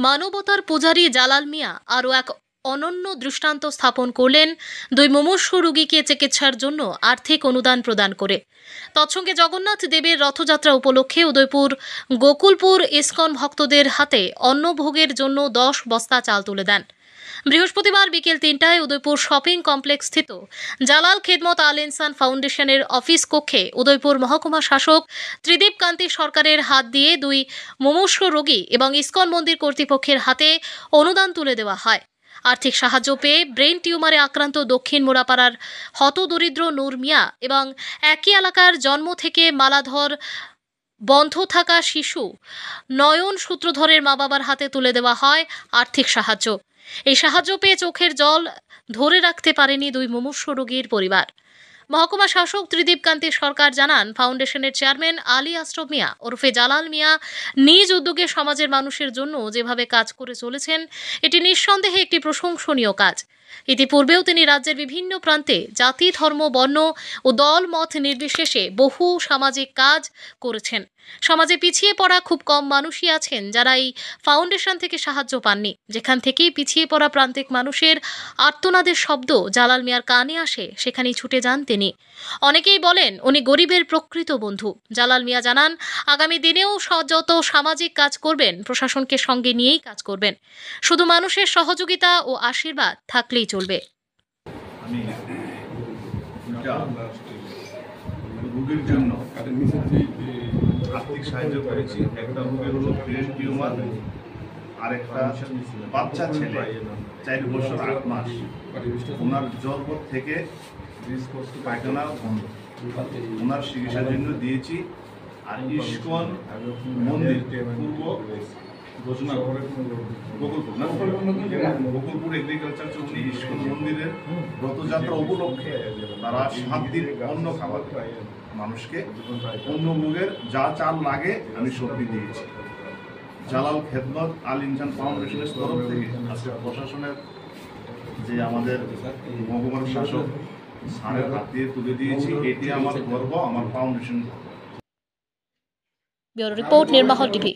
মানবতার পূজারী জালাল মিয়া আরও এক অনন্য দৃষ্টান্ত স্থাপন করলেন দুই মুমূর্ষু রোগীকে চিকিৎসার জন্য আর্থিক অনুদান প্রদান করে। তৎসঙ্গে জগন্নাথ দেবের রথযাত্রা উপলক্ষে উদয়পুর গোকুলপুর ইসকন ভক্তদের হাতে অন্নভোগের জন্য 10 বস্তা চাল তুলে দেন। বৃহস্পতিবার বিকেল 3টায় উদয়পুর শপিং কমপ্লেক্স স্থিত জালাল খেদমত আল ইনসান ফাউন্ডেশনের অফিস কক্ষে উদয়পুর মহকুমা শাসক ত্রিদীপ কান্তি সরকারের হাত দিয়ে দুই মুমূর্ষু রোগী এবং ইসকন মন্দির কর্তৃপক্ষের হাতে অনুদান তুলে দেওয়া হয়। আর্থিক সাহায্য পেয়ে ব্রেন টিউমারে আক্রান্ত দক্ষিণ মোড়াপাড়ার হতদরিদ্র নূর মিয়া এবং একই এলাকার জন্ম থেকে মালাধর বন্ধ থাকা শিশু নয়ন সূত্রধরের মা বাবার হাতে তুলে দেওয়া হয় আর্থিক সাহায্য। এই সাহায্য পেয়ে চোখের জল ধরে রাখতে পারেনি দুই মুমূর্ষু রোগীর পরিবার। মহকুমা শাসক ত্রিদীপ কান্তি সরকার জানান, ফাউন্ডেশনের চেয়ারম্যান আলী আশরাফ মিয়া ওরফে জালাল মিয়া নিজ উদ্যোগে সমাজের মানুষের জন্য যেভাবে কাজ করে চলেছেন, এটি নিঃসন্দেহে একটি প্রশংসনীয় কাজ। ইতিপূর্বেও তিনি রাজ্যের বিভিন্ন প্রান্তে জাতি, ধর্ম, বর্ণ ও দল মত নির্বিশেষে বহু সামাজিক কাজ করেছেন। সমাজে পিছিয়ে পড়া খুব কম মানুষই আছেন যারা এই ফাউন্ডেশন থেকে সাহায্য পাননি। যেখান থেকেই পিছিয়ে পড়া প্রান্তিক মানুষের আর্তনাদের শব্দ জালাল মিয়ার কানে আসে, সেখানেই ছুটে যান তিনি। অনেকেই বলেন উনি গরিবের প্রকৃত বন্ধু। জালাল মিয়া জানান, আগামী দিনেও যত সামাজিক কাজ করবেন প্রশাসনকে সঙ্গে নিয়েই কাজ করবেন। শুধু মানুষের সহযোগিতা ও আশীর্বাদ থাকলেই চলবে। রোগীর জন্য আর্থিক সাহায্য করেছি। একটা রোগী হলো ব্রেন টিউমার, আর একটা বাচ্চা ছেলে 4 বছর 8 মাস। ওনার জন্ম থেকে পায়খানা বন্ধ, ওনার চিকিৎসার জন্য দিয়েছি। আর ইসকন মন্দির পূর্ব গোকুলপুর এগ্রিকালচার চৌধুরী ইসকন মন্দিরের রথযাত্রা উপলক্ষে তারা 7 দিন অন্ন খাবার মানুষকে, অন্য রোগের যা চাল লাগে আমি সবজি দিয়েছি। জালাল খেদমত আল ইনসান ফাউন্ডেশনের তরফ থেকে প্রশাসনের যে আমাদের মহকুমার শাসক স্যারের হাত দিয়ে তুলে দিয়েছি। এটি আমার গর্ব, আমার ফাউন্ডেশন। Bureau report, নির্মহল TV.